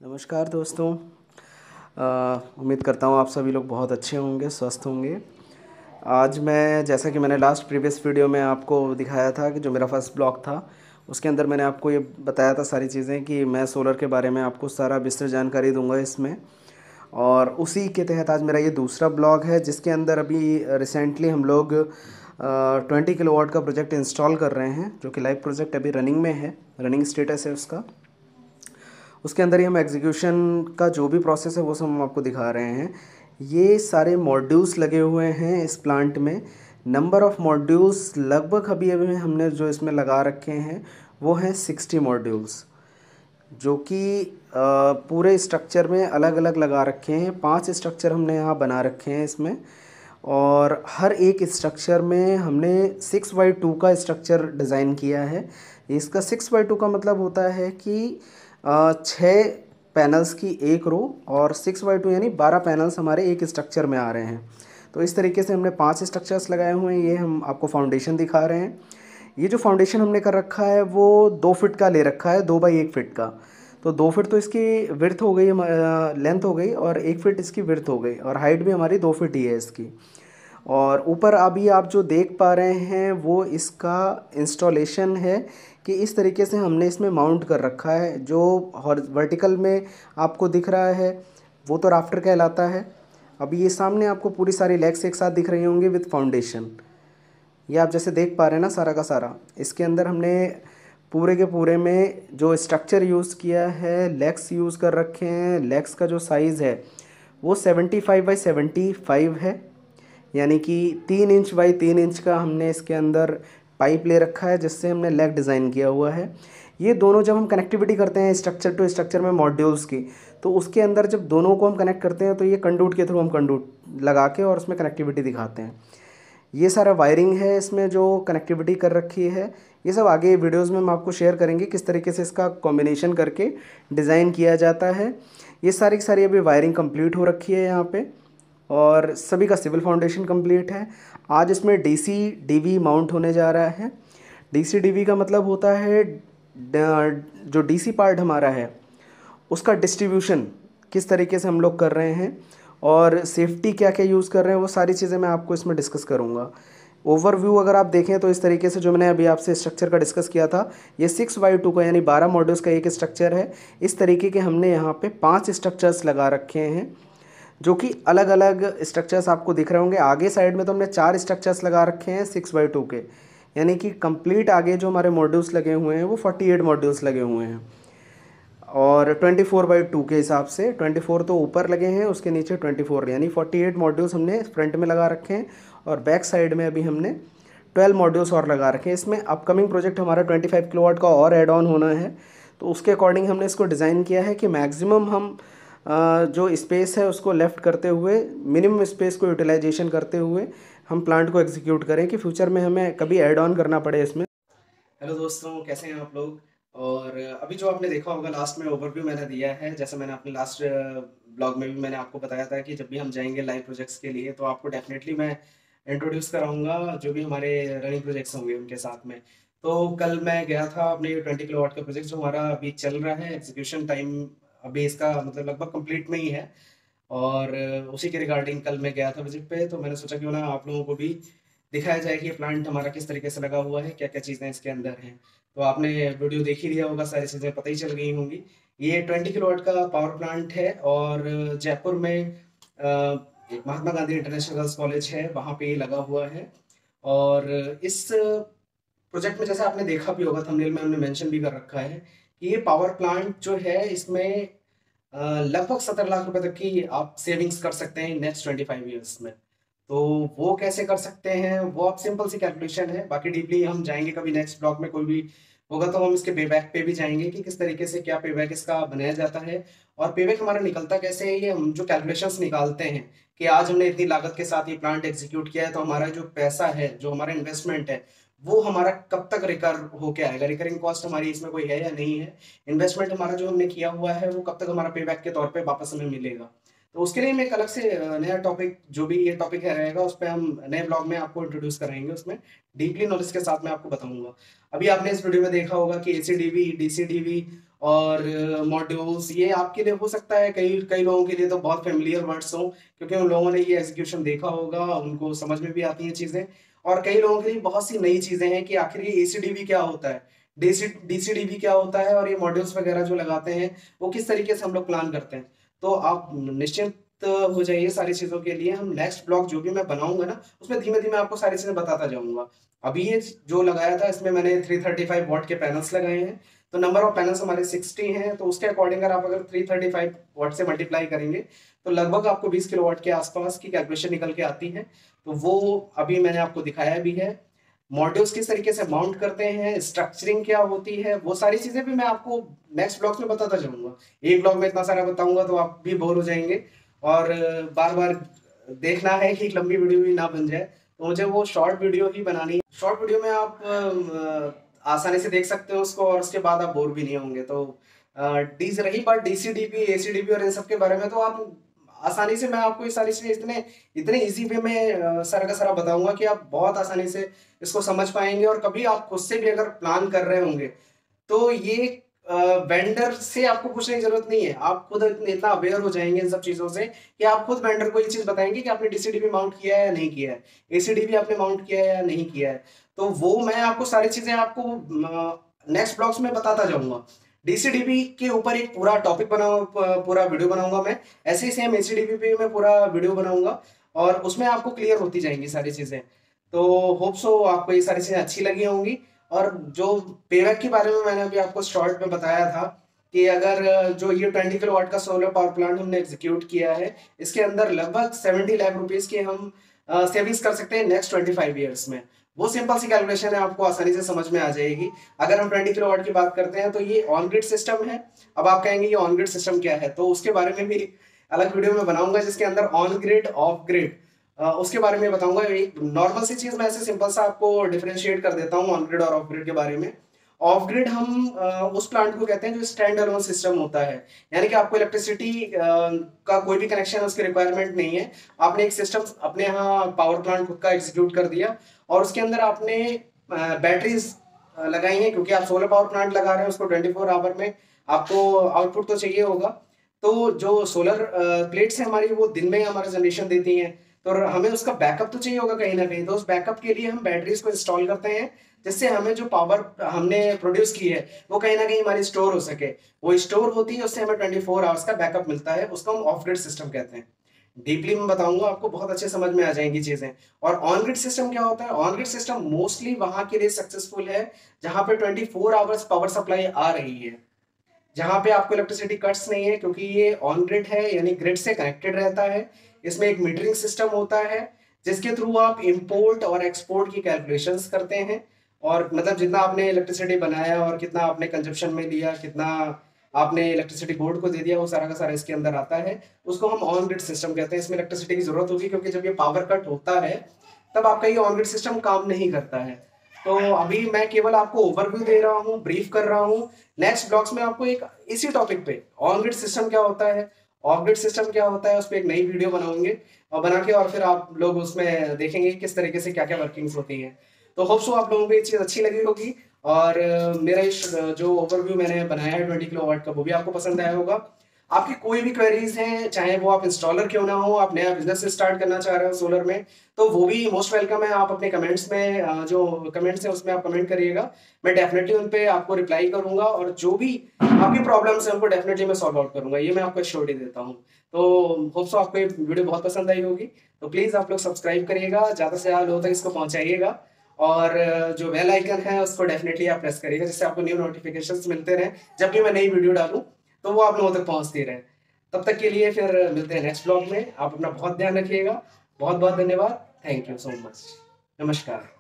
नमस्कार दोस्तों। उम्मीद करता हूँ आप सभी लोग बहुत अच्छे होंगे, स्वस्थ होंगे। आज मैं, जैसा कि मैंने लास्ट प्रीवियस वीडियो में आपको दिखाया था कि जो मेरा फर्स्ट ब्लॉग था, उसके अंदर मैंने आपको ये बताया था सारी चीज़ें कि मैं सोलर के बारे में आपको सारा विस्तृत जानकारी दूंगा इसमें। और उसी के तहत आज मेरा ये दूसरा ब्लॉग है, जिसके अंदर अभी रिसेंटली हम लोग 20 किलोवाट का प्रोजेक्ट इंस्टॉल कर रहे हैं, जो कि लाइव प्रोजेक्ट अभी रनिंग में है, रनिंग स्टेटस है उसका। उसके अंदर ही हम एग्जीक्यूशन का जो भी प्रोसेस है वो सब हम आपको दिखा रहे हैं। ये सारे मॉड्यूल्स लगे हुए हैं इस प्लांट में। नंबर ऑफ़ मॉड्यूल्स लगभग अभी अभी हमने जो इसमें लगा रखे हैं वो हैं 60 मॉड्यूल्स, जो कि पूरे स्ट्रक्चर में अलग अलग लगा रखे हैं। 5 स्ट्रक्चर हमने यहाँ बना रखे हैं इसमें, और हर एक स्ट्रक्चर में हमने 6x2 का स्ट्रक्चर डिज़ाइन किया है। इसका 6x2 का मतलब होता है कि 6 पैनल्स की एक रो, और 6x2 यानी 12 पैनल्स हमारे एक स्ट्रक्चर में आ रहे हैं। तो इस तरीके से हमने 5 स्ट्रक्चर्स लगाए हुए हैं। ये हम आपको फाउंडेशन दिखा रहे हैं। ये जो फाउंडेशन हमने कर रखा है वो 2 फीट का ले रखा है, 2x1 फीट का। तो 2 फीट तो इसकी विड्थ हो गई, लेंथ हो गई, और 1 फीट इसकी विड्थ हो गई, और हाइट भी हमारी 2 फीट ही है इसकी। और ऊपर अभी आप जो देख पा रहे हैं वो इसका इंस्टॉलेशन है, कि इस तरीके से हमने इसमें माउंट कर रखा है। जो वर्टिकल में आपको दिख रहा है वो तो राफ्टर कहलाता है। अभी ये सामने आपको पूरी सारी लेग्स एक साथ दिख रही होंगी विद फाउंडेशन। ये आप जैसे देख पा रहे हैं ना, सारा का सारा इसके अंदर हमने पूरे के पूरे में जो स्ट्रक्चर यूज़ किया है, लेग्स यूज़ कर रखे हैं। लेग्स का जो साइज़ है वो 75x75 है, यानी कि 3 इंच बाई 3 इंच का हमने इसके अंदर पाइप ले रखा है, जिससे हमने लेग डिज़ाइन किया हुआ है। ये दोनों जब हम कनेक्टिविटी करते हैं स्ट्रक्चर टू स्ट्रक्चर में मॉड्यूल्स की, तो उसके अंदर जब दोनों को हम कनेक्ट करते हैं तो ये कंडूट के थ्रू हम कंडूट लगा के और उसमें कनेक्टिविटी दिखाते हैं। ये सारा वायरिंग है इसमें जो कनेक्टिविटी कर रखी है। ये सब आगे वीडियोस में हम आपको शेयर करेंगे किस तरीके से इसका कॉम्बिनेशन करके डिज़ाइन किया जाता है। ये सारी की सारी अभी वायरिंग कंप्लीट हो रखी है यहाँ पे, और सभी का सिविल फाउंडेशन कंप्लीट है। आज इसमें डीसी डीवी माउंट होने जा रहा है। डीसी डीवी का मतलब होता है जो डीसी पार्ट हमारा है उसका डिस्ट्रीब्यूशन किस तरीके से हम लोग कर रहे हैं, और सेफ्टी क्या क्या यूज़ कर रहे हैं, वो सारी चीज़ें मैं आपको इसमें डिस्कस करूँगा। ओवरव्यू अगर आप देखें तो इस तरीके से जो मैंने अभी आपसे स्ट्रक्चर का डिस्कस किया था, ये 6x2 का यानी 12 मॉड्यूल्स का एक स्ट्रक्चर है। इस तरीके के हमने यहाँ पे 5 स्ट्रक्चर्स लगा रखे हैं, जो कि अलग अलग स्ट्रक्चर्स आपको दिख रहे होंगे। आगे साइड में तो हमने 4 स्ट्रक्चर्स लगा रखे हैं 6x2 के, यानी कि कंप्लीट आगे जो हमारे मॉड्यूल्स लगे हुए हैं वो 48 मॉड्यूल्स लगे हुए हैं। और 24x2 के हिसाब से 24 तो ऊपर लगे हैं, उसके नीचे 24, यानी 48 मॉड्यूल्स हमने फ्रंट में लगा रखे हैं। और बैक साइड में अभी हमने 12 मॉड्यूल्स और लगा रखे हैं। इसमें अपकमिंग प्रोजेक्ट हमारा 25 किलोवाट का और ऐड ऑन होना है, तो उसके अकॉर्डिंग हमने इसको डिज़ाइन किया है कि मैक्सिमम हम जो स्पेस है उसको लेफ़्ट करते हुए, मिनिमम स्पेस को यूटिलाइजेशन करते हुए हम प्लांट को एग्जीक्यूट करें, कि फ्यूचर में हमें कभी ऐड ऑन करना पड़े इसमें। हेलो दोस्तों, कैसे हैं आप लोग। और अभी जो आपने देखा होगा लास्ट में ओवरव्यू मैंने दिया है, जैसे मैंने अपने लास्ट ब्लॉग में भी मैंने आपको बताया था कि जब भी हम जाएंगे लाइव प्रोजेक्ट्स के लिए तो आपको डेफिनेटली मैं इंट्रोड्यूस कराऊंगा जो भी हमारे रनिंग प्रोजेक्ट्स होंगे उनके साथ में। तो कल मैं गया था अपने 20 किलोवाट का प्रोजेक्ट जो हमारा अभी चल रहा है, एग्जीक्यूशन टाइम अभी इसका मतलब लगभग कंप्लीट में ही है। और उसी के रिगार्डिंग कल मैं गया था विजिट पे, तो मैंने सोचा क्यों ना आप लोगों को भी दिखाया जाए कि ये प्लांट हमारा किस तरीके से लगा हुआ है, क्या क्या चीज़ें इसके अंदर हैं। तो आपने वीडियो देख ही लिया होगा, सारी चीज़ें पता ही चल गई होंगी। ये 20 किलोवाट का पावर प्लांट है, और जयपुर में एक Mahatma Gandhi international girls college है, वहाँ पे ये लगा हुआ है। और इस प्रोजेक्ट में जैसे आपने देखा भी होगा, थंबनेल में हमने मेंशन भी कर रखा है कि ये पावर प्लांट जो है इसमें लगभग 17 लाख रुपए तक की आप सेविंग्स कर सकते हैं नेक्स्ट 25 ईयर्स में। तो वो कैसे कर सकते हैं, वो आप सिंपल सी कैलकुलेशन है। बाकी डीपली हम जाएंगे कभी नेक्स्ट ब्लॉग में, कोई भी होगा तो हम इसके पेबैक पे भी जाएंगे कि किस तरीके से क्या पेबैक इसका बनाया जाता है, और पेबैक हमारा निकलता कैसे है। ये हम जो कैलकुलेशंस निकालते हैं कि आज हमने इतनी लागत के साथ ये प्लांट एग्जीक्यूट किया है, तो हमारा जो पैसा है, जो हमारा इन्वेस्टमेंट है, वो हमारा कब तक रिकर होके आएगा, रिकरिंग कॉस्ट हमारी इसमें कोई है या नहीं है, इन्वेस्टमेंट हमारा जो हमने किया हुआ है वो कब तक हमारा पेबैक के तौर पे वापस हमें मिलेगा। तो उसके लिए मैं एक अलग से नया टॉपिक, जो भी ये टॉपिक है रहेगा, उस पर हम नए ब्लॉग में आपको इंट्रोड्यूस कराएंगे, उसमें डीपली नॉलेज के साथ मैं आपको बताऊंगा। अभी आपने इस वीडियो में देखा होगा कि एसीडीवी, डीसीडीवी और मॉड्यूल्स, ये आपके लिए हो सकता है कई कई लोगों के लिए तो बहुत फेमिलियर वर्ड्स हो, क्योंकि उन लोगों ने ये एग्जीक्यूशन देखा होगा, उनको समझ में भी आती हैं चीजें। और कई लोगों के लिए बहुत सी नई चीजें हैं कि आखिर ये एसीडीवी क्या होता है, डीसीडीवी क्या होता है, और ये मॉड्यूल्स वगैरह जो लगाते हैं वो किस तरीके से हम लोग प्लान करते हैं। तो आप निश्चिंत हो जाइए सारी चीजों के लिए। हम नेक्स्ट ब्लॉग जो भी मैं बनाऊंगा ना, उसमें धीमे धीमे आपको सारी चीजें बताता जाऊंगा। अभी ये जो लगाया था, इसमें मैंने 335 वॉट के पैनल्स लगाए हैं। तो नंबर ऑफ पैनल्स हमारे 60 हैं, तो उसके अकॉर्डिंग अगर आप 335 वॉट से मल्टीप्लाई करेंगे तो लगभग आपको 20 किलो वाट के आसपास की कैलकुलेशन निकल के आती है। तो वो अभी मैंने आपको दिखाया भी है। मॉड्यूल्स किस तरीके से माउंट करते हैं, स्ट्रक्चरिंग क्या होती है, वो सारी चीजें भी मैं आपको नेक्स्ट ब्लॉग में बताता जाऊंगा। एक ब्लॉग में इतना सारा बताऊंगा तो आप भी बोर हो जाएंगे, और बार बार देखना है कि एक लंबी वीडियो भी ना बन जाए, तो मुझे वो शॉर्ट वीडियो ही बनानी है। शॉर्ट वीडियो में आप आसानी से देख सकते हो उसको, और उसके बाद आप बोर भी नहीं होंगे। तो डी रही बात डीसीडीपी, एसीडीपी और इन सब के बारे में, तो आप आसानी से, मैं आपको ये सारी चीजें इतने इतने इजी वे में सारा का सारा बताऊंगा कि आप बहुत आसानी से इसको समझ पाएंगे। और कभी आप खुद से भी अगर प्लान कर रहे होंगे तो ये वेंडर से आपको पूछने की जरूरत नहीं है, आप खुद इतना अवेयर हो जाएंगे इन सब चीजों से कि आप खुद वेंडर को ये चीज बताएंगे कि आपने डीसीडीपी माउंट किया है या नहीं किया है, एसीडीपी आपने माउंट किया है या नहीं किया है। तो वो मैं आपको सारी चीजें आपको नेक्स्ट ब्लॉग्स में बताता जाऊंगा। डीसीडीपी के ऊपर एक पूरा टॉपिक पूरा वीडियो बनाऊंगा मैं, ऐसे ही सेम एसीडीपी पे मैं पूरा वीडियो बनाऊंगा, और उसमें आपको क्लियर होती जाएंगी सारी चीजें। तो होप सो आपको ये सारी चीजें अच्छी लगी होंगी। और जो पेबैक के बारे में मैंने अभी आपको शॉर्ट में बताया था कि अगर जो ये 20 किलो वाट का सोलर पावर प्लांट हमने एग्जीक्यूट किया है, इसके अंदर लगभग 70 लाख रुपीस की हम सेविंग्स कर सकते हैं नेक्स्ट 25 ईयर्स में। वो सिंपल सी कैलकुलेशन है, आपको आसानी से समझ में आ जाएगी। अगर हम 20 किलो वाट की बात करते हैं तो ये ऑन ग्रिड सिस्टम है। अब आप कहेंगे ये ऑन ग्रिड सिस्टम क्या है, तो उसके बारे में भी अलग वीडियो में बनाऊंगा, जिसके अंदर ऑन ग्रिड, ऑफ ग्रिड, उसके बारे में बताऊंगा। एक नॉर्मल सी चीज मैं ऐसे सिंपल सा आपको डिफरेंशिएट कर देता हूँ ऑन ग्रिड और ऑफ ग्रिड के बारे में। ऑफ ग्रिड हम उस प्लांट को कहते हैं जो स्टैंड अलोन सिस्टम होता है, यानी कि आपको इलेक्ट्रिसिटी का कोई भी कनेक्शन उसकी रिक्वायरमेंट नहीं है। आपने एक सिस्टम अपने यहाँ पावर प्लांट खुद का एग्जीक्यूट कर दिया, और उसके अंदर आपने बैटरीज लगाई हैं, क्योंकि आप सोलर पावर प्लांट लगा रहे हैं, उसको 24 आवर में आपको आउटपुट तो चाहिए होगा। तो जो सोलर प्लेट्स हैं हमारी, वो दिन में हमारा जनरेशन देती हैं, तो हमें उसका बैकअप तो चाहिए होगा कहीं ना कहीं। तो उस बैकअप के लिए हम बैटरीज को इंस्टॉल करते हैं, जिससे हमें जो पावर हमने प्रोड्यूस की है वो कहीं ना कहीं हमारी स्टोर हो सके। वो स्टोर होती है, उससे हमें 24 आवर्स का बैकअप मिलता है, उसको हम ऑफ ग्रिड सिस्टम कहते हैं। डीपली मैं बताऊंगा, आपको बहुत अच्छे समझ में आ जाएंगी चीजें। और ऑन ग्रिड सिस्टम क्या होता है? ऑन ग्रिड सिस्टम मोस्टली वहां के लिए सक्सेसफुल है जहां पे 24 आवर्स पावर सप्लाई आ रही है, जहां पे आपको इलेक्ट्रिसिटी कट्स नहीं है, क्योंकि ये ऑन ग्रिड है, यानी ग्रिड से कनेक्टेड रहता है। इसमें एक मीटरिंग सिस्टम होता है, जिसके थ्रू आप इंपोर्ट और एक्सपोर्ट की कैलकुलेशंस करते हैं, और मतलब जितना आपने इलेक्ट्रिसिटी बनाया और कितना आपने कंजप्शन में लिया, कितना आपने इलेक्ट्रिसिटी बोर्ड को दे दिया, वो सारा का सारा इसके अंदर आता है। उसको हम ऑन ग्रिड सिस्टम कहते हैं। इसमें इलेक्ट्रिसिटी की जरूरत होगी, क्योंकि जब ये पावर कट होता है तब आपका ये ऑन ग्रिड सिस्टम काम नहीं करता है। तो अभी मैं केवल आपको ओवरव्यू दे रहा हूँ, ब्रीफ कर रहा हूँ। नेक्स्ट ब्लॉग्स में आपको एक इसी टॉपिक पे, ऑन ग्रिड सिस्टम क्या होता है, ऑफ ग्रिड सिस्टम क्या होता है, उस पर एक नई वीडियो बनाऊंगे, और बना के और फिर आप लोग उसमें देखेंगे किस तरीके से क्या क्या वर्किंग्स होती हैं। तो होप सो आप लोगों को ये चीज़ अच्छी लगी होगी, और मेरा जो ओवरव्यू मैंने बनाया है 20 किलो वाट का, वो भी आपको पसंद आया होगा। आपकी कोई भी क्वेरीज हैं, चाहे वो आप इंस्टॉलर क्यों ना हो, आप नया बिजनेस स्टार्ट करना चाह रहे हो सोलर में, तो वो भी मोस्ट वेलकम है। आप अपने कमेंट्स में जो कमेंट्स है उसमें आप कमेंट करिएगा, मैं डेफिनेटली उन पे आपको रिप्लाई करूंगा, और जो भी आपकी प्रॉब्लम्स है उनको डेफिनेटली मैं सॉल्व आउट करूंगा, ये मैं आपको श्योरिटी देता हूँ। तो होप सो आपको ये वीडियो बहुत पसंद आई होगी। तो प्लीज आप लोग सब्सक्राइब करिएगा, ज्यादा से ज्यादा लोगों तक इसको पहुंचाइएगा, और जो बेल आइकन है उसको डेफिनेटली आप प्रेस करिएगा, जिससे आपको न्यू नोटिफिकेशंस मिलते रहे जब भी मैं नई वीडियो डालूं, तो वो आप लोगों तक पहुंचती रहे। तब तक के लिए फिर मिलते हैं नेक्स्ट ब्लॉग में। आप अपना बहुत ध्यान रखिएगा। बहुत बहुत धन्यवाद। Thank you so much. नमस्कार।